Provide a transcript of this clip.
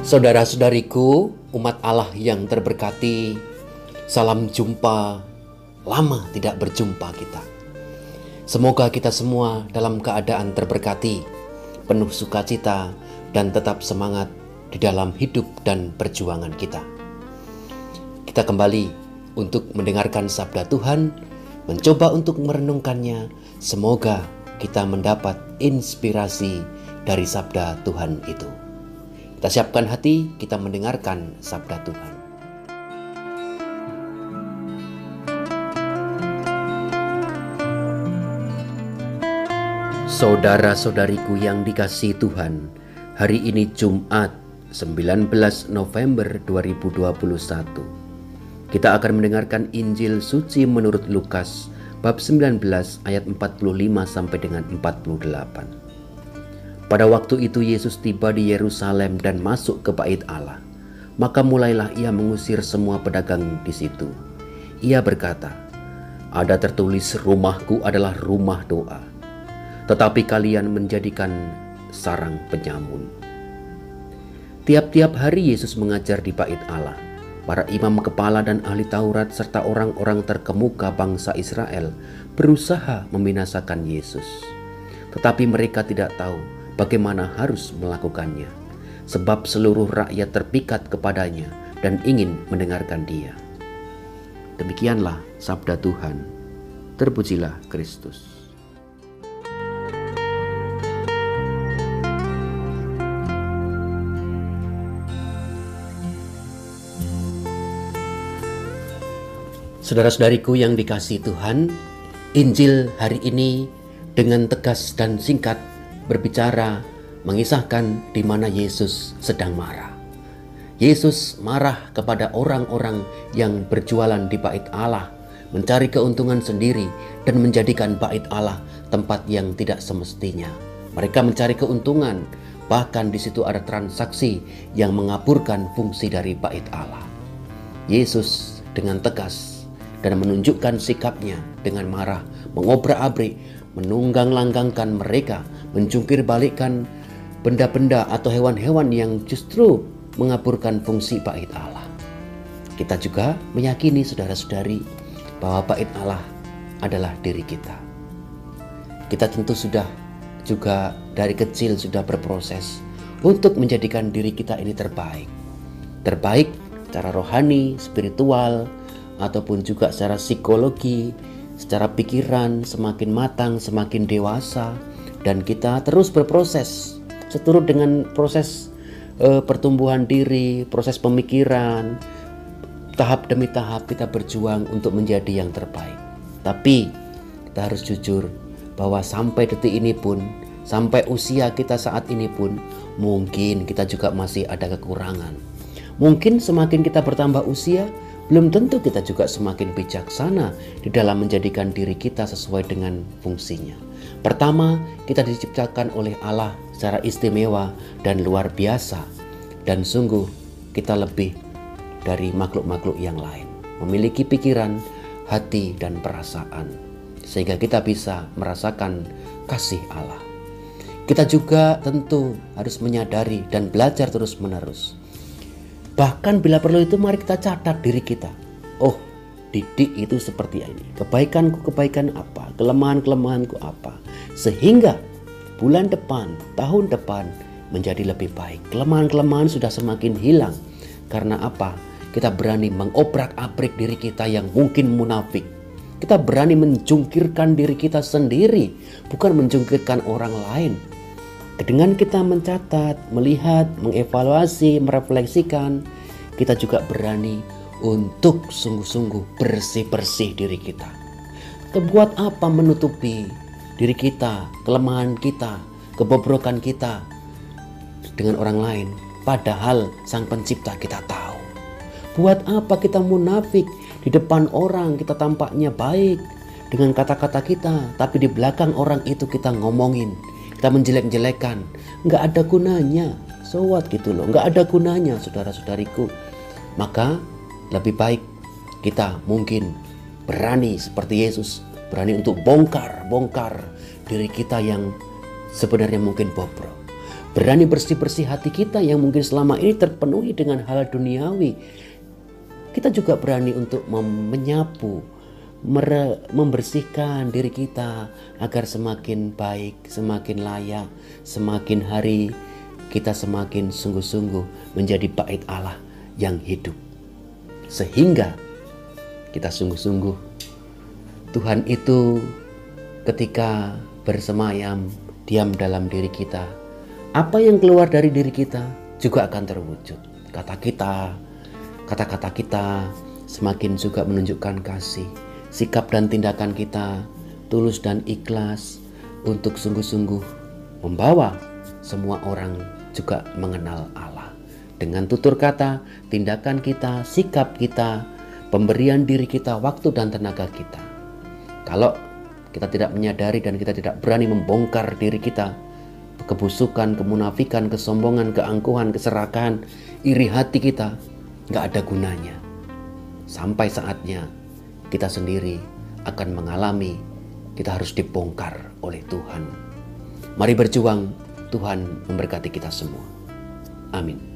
Saudara-saudariku, umat Allah yang terberkati, salam jumpa. Lama tidak berjumpa kita. Semoga kita semua dalam keadaan terberkati, penuh sukacita, dan tetap semangat di dalam hidup dan perjuangan kita. Kita kembali untuk mendengarkan sabda Tuhan, mencoba untuk merenungkannya. Semoga kita mendapat inspirasi dari sabda Tuhan itu. Kita siapkan hati, kita mendengarkan sabda Tuhan. Saudara-saudariku yang dikasihi Tuhan, hari ini Jumat 19 November 2021. Kita akan mendengarkan Injil suci menurut Lukas bab 19 ayat 45 sampai dengan 48. Pada waktu itu Yesus tiba di Yerusalem dan masuk ke bait Allah. Maka mulailah ia mengusir semua pedagang di situ. Ia berkata, "Ada tertulis, rumahku adalah rumah doa, tetapi kalian menjadikan sarang penyamun." Tiap-tiap hari Yesus mengajar di bait Allah. Para imam kepala dan ahli Taurat serta orang-orang terkemuka bangsa Israel berusaha membinasakan Yesus. Tetapi mereka tidak tahu bagaimana harus melakukannya, sebab seluruh rakyat terpikat kepadanya dan ingin mendengarkan dia. Demikianlah sabda Tuhan. Terpujilah Kristus. Saudara-saudariku yang dikasihi Tuhan, Injil hari ini dengan tegas dan singkat berbicara, mengisahkan di mana Yesus sedang marah. Yesus marah kepada orang-orang yang berjualan di bait Allah, mencari keuntungan sendiri dan menjadikan bait Allah tempat yang tidak semestinya. Mereka mencari keuntungan, bahkan di situ ada transaksi yang mengaburkan fungsi dari bait Allah. Yesus dengan tegas dan menunjukkan sikapnya dengan marah, mengobrak-abrik, menunggang-langgangkan mereka, menjungkir balikkan benda-benda atau hewan-hewan yang justru mengaburkan fungsi bait Allah. Kita juga meyakini saudara-saudari bahwa bait Allah adalah diri kita. Kita tentu sudah juga dari kecil sudah berproses untuk menjadikan diri kita ini terbaik. Terbaik secara rohani, spiritual, ataupun juga secara psikologi, secara pikiran, semakin matang, semakin dewasa, dan kita terus berproses seturut dengan proses pertumbuhan diri, proses pemikiran. Tahap demi tahap kita berjuang untuk menjadi yang terbaik. Tapi kita harus jujur bahwa sampai detik ini pun, sampai usia kita saat ini pun, mungkin kita juga masih ada kekurangan. Mungkin semakin kita bertambah usia, belum tentu kita juga semakin bijaksana di dalam menjadikan diri kita sesuai dengan fungsinya. Pertama, kita diciptakan oleh Allah secara istimewa dan luar biasa. Dan sungguh kita lebih dari makhluk-makhluk yang lain. Memiliki pikiran, hati, dan perasaan. Sehingga kita bisa merasakan kasih Allah. Kita juga tentu harus menyadari dan belajar terus-menerus. Bahkan bila perlu itu mari kita catat diri kita. Oh, Didik itu seperti ini. Kebaikanku apa? Kelemahan-kelemahanku apa? Sehingga bulan depan, tahun depan menjadi lebih baik. Kelemahan-kelemahan sudah semakin hilang. Karena apa? Kita berani mengobrak-abrik diri kita yang mungkin munafik. Kita berani menjungkirkan diri kita sendiri, bukan menjungkirkan orang lain. Dengan kita mencatat, melihat, mengevaluasi, merefleksikan, kita juga berani untuk sungguh-sungguh bersih-bersih diri kita. Buat apa menutupi diri kita, kelemahan kita, kebobrokan kita dengan orang lain, padahal Sang Pencipta kita tahu. Buat apa kita munafik di depan orang, kita tampaknya baik dengan kata-kata kita, tapi di belakang orang itu kita ngomongin, kita menjelek-jelekan, nggak ada gunanya. So what gitu loh, nggak ada gunanya saudara-saudariku. Maka lebih baik kita mungkin berani seperti Yesus, berani untuk bongkar diri kita yang sebenarnya mungkin bobrok. Berani bersih-bersih hati kita yang mungkin selama ini terpenuhi dengan hal duniawi. Kita juga berani untuk menyapu, membersihkan diri kita agar semakin baik, semakin layak, semakin hari kita semakin sungguh-sungguh menjadi bait Allah yang hidup. Sehingga kita sungguh-sungguh, Tuhan itu ketika bersemayam, diam dalam diri kita, apa yang keluar dari diri kita juga akan terwujud. Kata-kata kita semakin juga menunjukkan kasih. Sikap dan tindakan kita tulus dan ikhlas untuk sungguh-sungguh membawa semua orang juga mengenal Allah. Dengan tutur kata, tindakan kita, sikap kita, pemberian diri kita, waktu dan tenaga kita. Kalau kita tidak menyadari dan kita tidak berani membongkar diri kita, kebusukan, kemunafikan, kesombongan, keangkuhan, keserakahan, iri hati kita gak ada gunanya. Sampai saatnya kita sendiri akan mengalami, kita harus dibongkar oleh Tuhan. Mari berjuang, Tuhan memberkati kita semua. Amin.